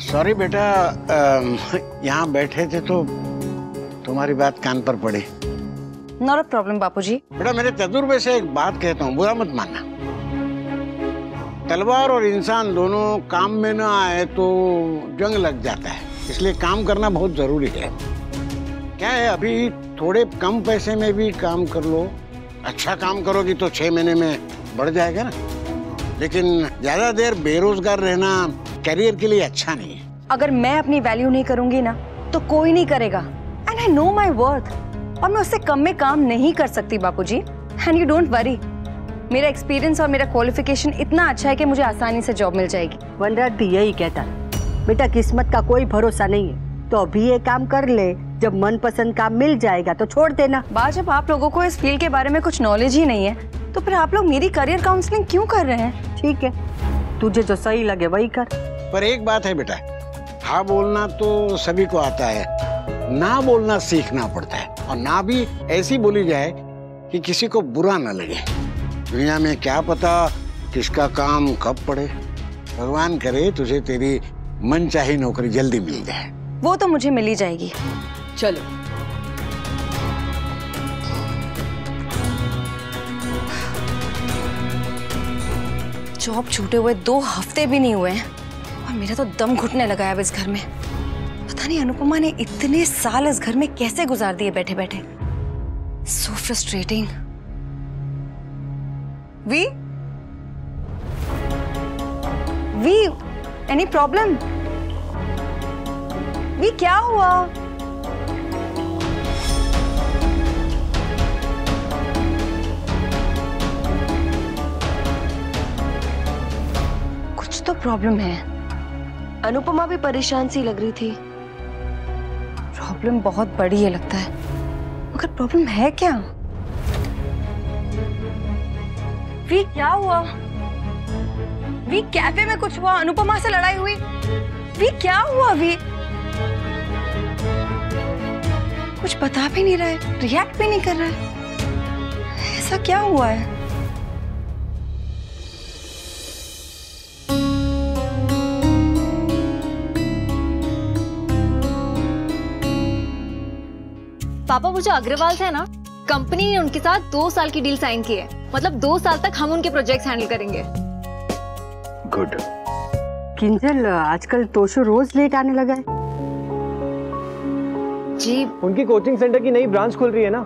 Sorry बेटा, यहाँ बैठे थे तो तुम्हारी बात कान पर पड़ी। नॉट अ प्रॉब्लम बापूजी। बेटा मेरे तजुर्बे से एक बात कहता हूँ, बुरा मत मानना। तलवार और इंसान दोनों काम में ना आए तो जंग लग जाता है, इसलिए काम करना बहुत जरूरी है। क्या है, अभी थोड़े कम पैसे में भी काम कर लो, अच्छा काम करोगी तो 6 महीने में बढ़ जाएगा ना। लेकिन ज्यादा देर बेरोजगार रहना करियर के लिए अच्छा नहीं है। अगर मैं अपनी वैल्यू नहीं करूंगी ना तो कोई नहीं करेगा। And I know my worth, और मैं उससे कम में काम नहीं कर सकती बापूजी। एंड यू डोंट वरी, मेरा एक्सपीरियंस और मेरा क्वालिफिकेशन इतना अच्छा है कि मुझे आसानी से जॉब मिल जाएगी। वनराज भी यही कहता है, बेटा किस्मत का कोई भरोसा नहीं है, तो अभी ये काम कर ले, जब मनपसंद काम मिल जाएगा तो छोड़ देना। बात, जब आप लोगों को इस फील्ड के बारे में कुछ नॉलेज ही नहीं है तो फिर आप लोग मेरी करियर काउंसलिंग क्यों कर रहे हैं? ठीक है, तुझे जो सही लगे वही कर। पर एक बात है बेटा, हाँ बोलना तो सभी को आता है, ना बोलना सीखना पड़ता है। और ना भी ऐसी बोली जाए कि किसी को बुरा ना लगे। दुनिया में क्या पता किसका काम कब पड़े। भगवान करे तुझे तेरी मनचाही नौकरी जल्दी मिल जाए। वो तो मुझे मिल ही जाएगी। चलो जॉब छूटे हुए 2 हफ्ते भी नहीं हुए हैं और मेरा तो दम घुटने लगा है अब इस घर में। पता नहीं अनुपमा ने इतने साल इस घर में कैसे गुजार दिए बैठे बैठे। So frustrating. We any problem? We क्या हुआ? कुछ तो प्रॉब्लम है। अनुपमा भी परेशान सी लग रही थी। प्रॉब्लम बहुत बड़ी है लगता है, मगर प्रॉब्लम है क्या? वी क्या हुआ? वी कैफे में कुछ हुआ, अनुपमा से लड़ाई हुई? वी क्या हुआ? वी कुछ बता भी नहीं रहा है, रिएक्ट भी नहीं कर रहा है, ऐसा क्या हुआ है? पापा, वो जो अग्रवाल थे ना, कंपनी ने उनके साथ 2 साल की डील साइन की है। मतलब 2 साल तक हम उनके प्रोजेक्ट्स हैंडल करेंगे। गुड। किंजल, आजकल तोशु रोज लेट आने लगा है। जी, उनकी कोचिंग सेंटर की नई ब्रांच खुल रही है ना।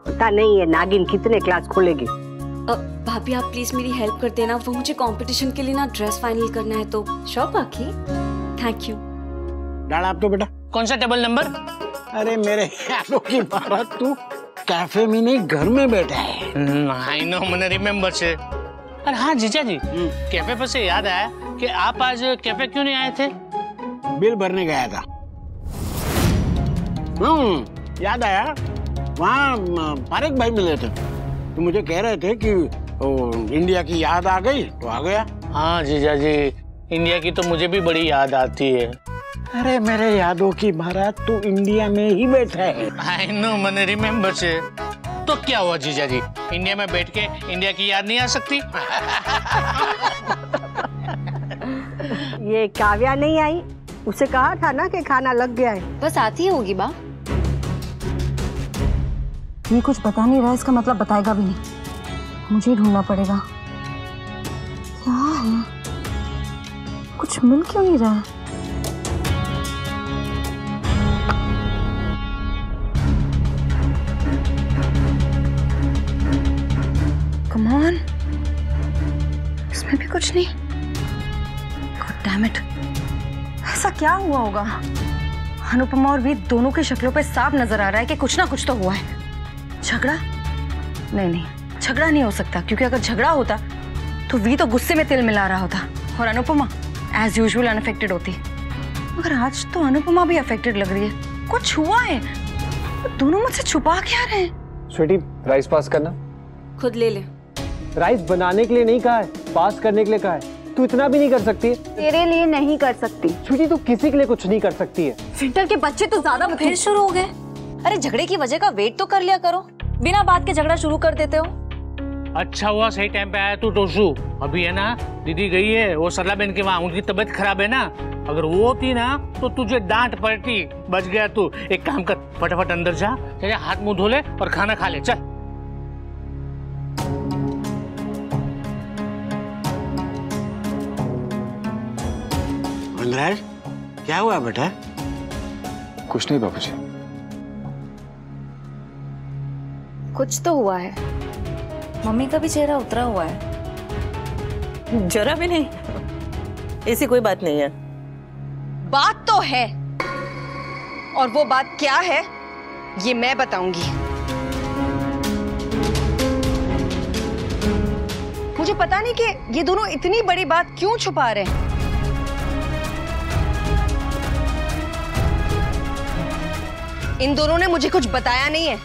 पता नहीं है नागिन कितने क्लास खोलेगी। भाभी आप प्लीज मेरी हेल्प कर देना, वो मुझे कंपटीशन के लिए ना ड्रेस फाइनल करना है। तो श्योर पाखी, थैंक यू। डाल आप तो बेटा। कौन सा टेबल नंबर? अरे मेरे यारों की बात, तू कैफे में नहीं घर में बैठा है। आई नो, मैंने रिमेम्बर से। अरे हाँ जीजा जी, कैफे पर से याद आया कि आप आज कैफे क्यों नहीं आए थे? बिल भरने गया था। याद आया, वहाँ पारेख भाई मिले थे, तो मुझे कह रहे थे कि इंडिया की याद आ गई तो आ गया। हाँ जीजा जी, इंडिया की तो मुझे भी बड़ी याद आती है। अरे मेरे यादों की महाराज, तू इंडिया में ही बैठा है। आई नो, मैंने रिमेम्बर से। तो क्या हुआ जीजा जी, इंडिया में बैठ के इंडिया की याद नहीं आ सकती? ये काव्या नहीं आई, उसे कहा था ना कि खाना लग गया है। बस आती होगी बा। ये कुछ बता नहीं रहा, इसका मतलब बताएगा भी नहीं। मुझे ढूंढना पड़ेगा। क्या है, कुछ मिल क्यों नहीं रहा है? Come on, इसमें भी कुछ नहीं। God damn it, ऐसा क्या हुआ होगा? अनुपमा और वी दोनों की शक्लों पे साफ नजर आ रहा है कि कुछ ना कुछ तो हुआ है। झगड़ा? नहीं, झगड़ा नहीं हो सकता, क्योंकि अगर झगड़ा होता तो वी तो गुस्से में तिल मिला रहा होता और अनुपमा एज यूजुअल अनअफेक्टेड होती। मगर आज तो अनुपमा भी अफेक्टेड लग रही है। कुछ हुआ है, दोनों मुझसे छुपा क्या रहे हैं? स्वीटी, राइस पास करना। खुद ले ले। राइस बनाने के लिए नहीं कहा है, पास करने के लिए कहा है। तू इतना भी नहीं कर सकती? तेरे लिए नहीं कर सकती। स्वीटी, तू किसी के लिए कुछ नहीं कर सकती है। फिल्टर के बच्चे तो ज्यादा फिर शुरू हो गए। अरे झगड़े की वजह का वेट तो कर लिया करो, बिना बात के झगड़ा शुरू कर देते हो। अच्छा हुआ सही टाइम पे आया तू टोशू। अभी है ना दीदी गई है वो सरला बहन के वहाँ, उनकी तबीयत खराब है ना। अगर वो होती ना तो तुझे डांट पड़ती। बच गया तू। एक काम कर, फटाफट अंदर जा, चल हाथ मुंह धो ले और खाना खा ले, चल। वनराज, क्या हुआ बेटा? कुछ नहीं बाबूजी। कुछ तो हुआ है। मम्मी का भी चेहरा उतरा हुआ है। जरा भी नहीं, ऐसी कोई बात नहीं है। बात तो है, और वो बात क्या है ये मैं बताऊंगी। मुझे पता नहीं कि ये दोनों इतनी बड़ी बात क्यों छुपा रहे हैं। इन दोनों ने मुझे कुछ बताया नहीं है,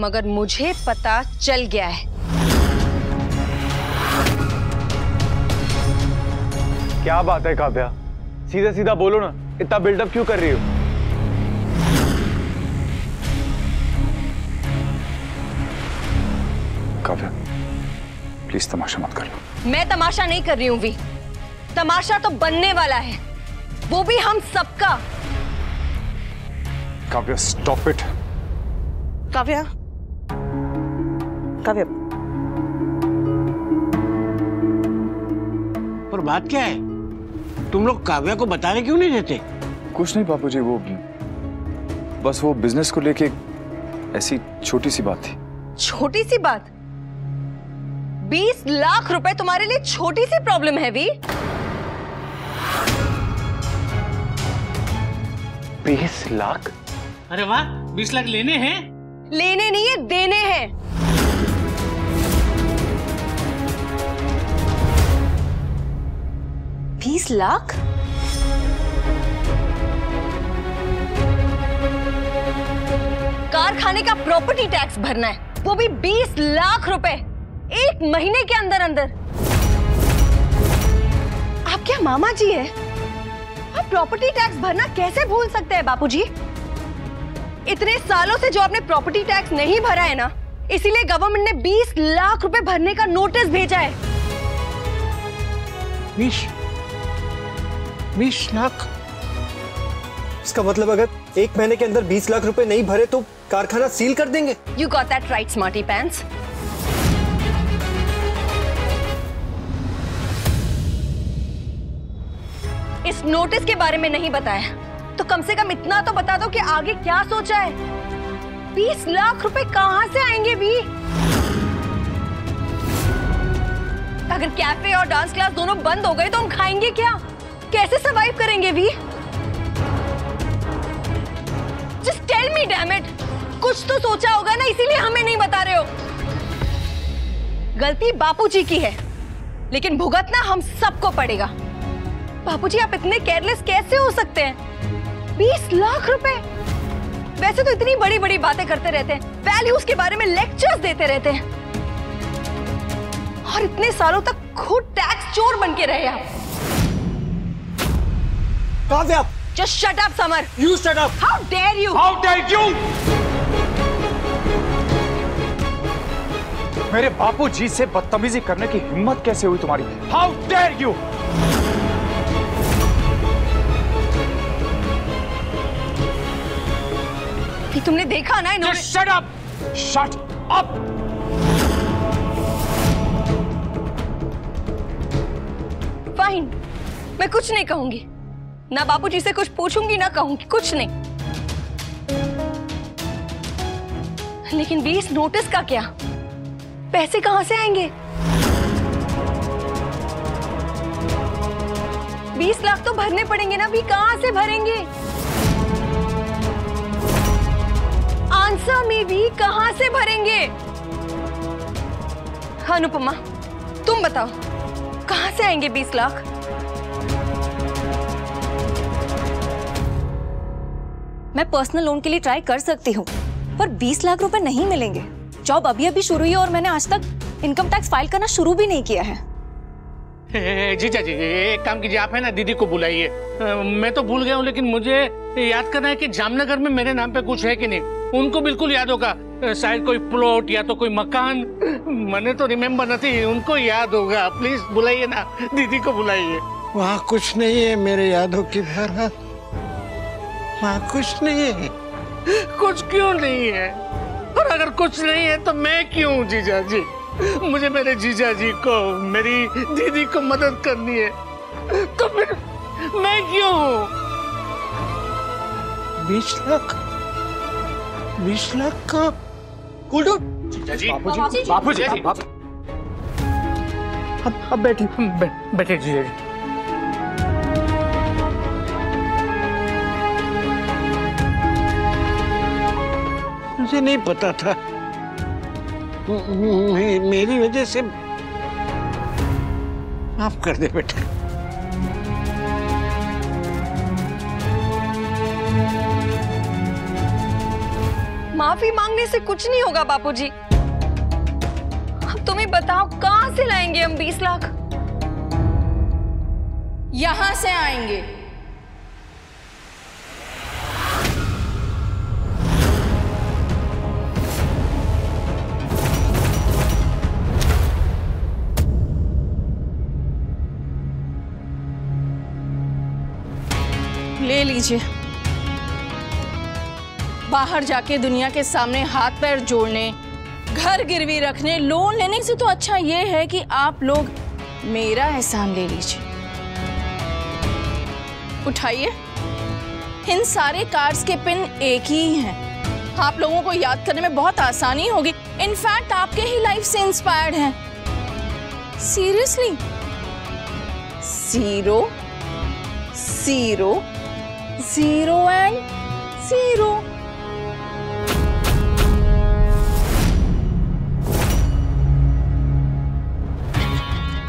मगर मुझे पता चल गया है। क्या बात है काव्या, सीधा सीधा बोलो ना, इतना बिल्डअप क्यों कर रही हो? काव्या प्लीज तमाशा मत कर लो। मैं तमाशा नहीं कर रही हूं वी, तमाशा तो बनने वाला है, वो भी हम सबका। Kavya stop it. काव्या, काव्या, पर बात क्या है? तुम लोग काव्या को बताने क्यों नहीं देते? कुछ नहीं बापूजी, वो बस वो बिजनेस को लेके ऐसी छोटी सी बात थी। छोटी सी बात? 20 लाख रुपए तुम्हारे लिए छोटी सी प्रॉब्लम है वी? 20 लाख? अरे वाह, 20 लाख लेने हैं? लेने नहीं है, देने हैं। $20 लाख? कारखाने का प्रॉपर्टी टैक्स भरना है, वो भी 20 लाख रुपए 1 महीने के अंदर अंदर। आप क्या मामा जी है? आप प्रॉपर्टी टैक्स भरना कैसे भूल सकते हैं बापूजी? इतने सालों से जो आपने प्रॉपर्टी टैक्स नहीं भरा है ना, इसीलिए गवर्नमेंट ने 20 लाख रुपए भरने का नोटिस भेजा है। 20 लाख? इसका मतलब अगर 1 महीने के अंदर 20 लाख रुपए नहीं भरे तो कारखाना सील कर देंगे। You got that right, smarty pants. इस नोटिस के बारे में नहीं बताया तो कम से कम इतना तो बता दो कि आगे क्या सोचा है। 20 लाख रुपए कहां से आएंगे भी? अगर कैफे और डांस क्लास दोनों बंद हो गए तो हम खाएंगे क्या? कैसे सरवाइव करेंगे भी? Just tell me, damn it! कुछ तो सोचा होगा ना, इसीलिए हमें नहीं बता रहे हो। गलती बापूजी की है, लेकिन भुगतना हम सबको पड़ेगा। बापूजी, आप इतने केयरलेस कैसे हो सकते हैं? 20 लाख रुपए? वैसे तो इतनी बड़ी बड़ी बातें करते रहते हैं, वैल्यूज के बारे में लेक्चर्स देते रहते हैं, और इतने सालों तक खुद टैक्स चोर बन के रहे आप। Kavya, Just shut up, Samar. You shut up. How dare you? How dare you? मेरे बापूजी से बदतमीजी करने की हिम्मत कैसे हुई तुम्हारी? How dare you? कि तुमने देखा ना इन्होंने। Just shut up. Shut up. Fine. मैं कुछ नहीं कहूंगी, ना बापूजी से कुछ पूछूंगी, ना कहूंगी कुछ नहीं। लेकिन 20 नोटिस का क्या? पैसे कहां से आएंगे? 20 लाख तो भरने पड़ेंगे ना भी, कहां से भरेंगे? आंसर में भी कहां से भरेंगे? अनुपमा, तुम बताओ, कहां से आएंगे 20 लाख? मैं पर्सनल लोन के लिए ट्राई कर सकती हूँ, पर 20 लाख रुपए नहीं मिलेंगे। जॉब अभी अभी शुरू हुई है और मैंने आज तक इनकम टैक्स फाइल करना शुरू भी नहीं किया है। जीजा जी, एक काम कीजिए, आप है ना दीदी को बुलाइए। मैं तो भूल गया हूँ, लेकिन मुझे याद करना है कि जामनगर में मेरे नाम पे कुछ है कि नहीं। उनको बिल्कुल याद होगा शायद कोई प्लॉट या तो कोई मकान, मैंने तो रिमेम्बर नहीं, उनको याद होगा। प्लीज बुलाइए ना, दीदी को बुलाइए। वहाँ कुछ नहीं है मेरे यादों की तरह, वहाँ कुछ नहीं है। कुछ क्यों नहीं है? और अगर कुछ नहीं है तो मैं क्यों जीजा जी? मुझे मेरे जीजा जी को, मेरी दीदी को मदद करनी है, तो फिर मैं क्यों? 20 लाख? 20 लाख का? जीजा जी, बापूजी, अब बैठिए। बैठे जीजा जी। मुझे नहीं पता था, मेरी वजह से माफ कर दे बेटा। माफी मांगने से कुछ नहीं होगा बापूजी। अब तुम ही बताओ कहां से लाएंगे हम 20 लाख? यहां से आएंगे। ले लीजिए। बाहर जाके दुनिया के सामने हाथ पैर जोड़ने, घर गिरवी रखने, लोन लेने से तो अच्छा ये है कि आप लोग मेरा एहसान ले लीजिए। उठाइए। इन सारे कार्ड्स के पिन एक ही हैं। आप लोगों को याद करने में बहुत आसानी होगी। इनफैक्ट आपके ही लाइफ से इंस्पायर्ड हैं। सीरियसली। 0 0 0 एंड 0।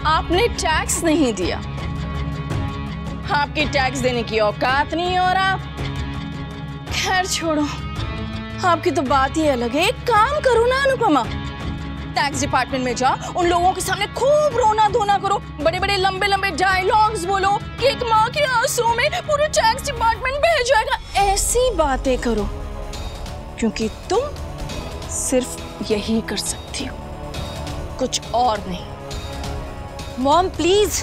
आपने टैक्स नहीं दिया, आपकी टैक्स देने की औकात नहीं, और आप, खैर छोड़ो, आपकी तो बात ही अलग है। एक काम करो ना अनुपमा, टैक्स डिपार्टमेंट में जाओ, उन लोगों के सामने खूब रोना धोना करो, बड़े बड़े लंबे लंबे डायलॉग्स बोलो कि एक माँ के आंसुओं में पूरे टैक्स डिपार्टमेंट बह जाएगा। ऐसी बातें करो, क्योंकि तुम सिर्फ यही कर सकती हो, कुछ और नहीं। मॉम प्लीज,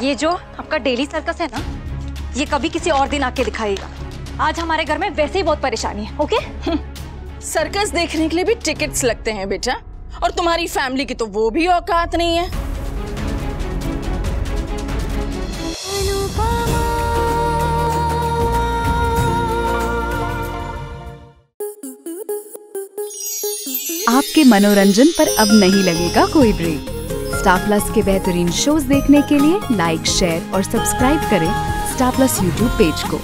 ये जो आपका डेली सर्कस है ना, ये कभी किसी और दिन आके दिखाएगा। आज हमारे घर में वैसे ही बहुत परेशानी है। ओके? सर्कस देखने के लिए भी टिकट्स लगते हैं बेटा, और तुम्हारी फैमिली की तो वो भी औकात नहीं है। आपके मनोरंजन पर अब नहीं लगेगा कोई ब्रेक। स्टार प्लस के बेहतरीन शोज देखने के लिए लाइक, शेयर और सब्सक्राइब करें स्टार प्लस यूट्यूब पेज को।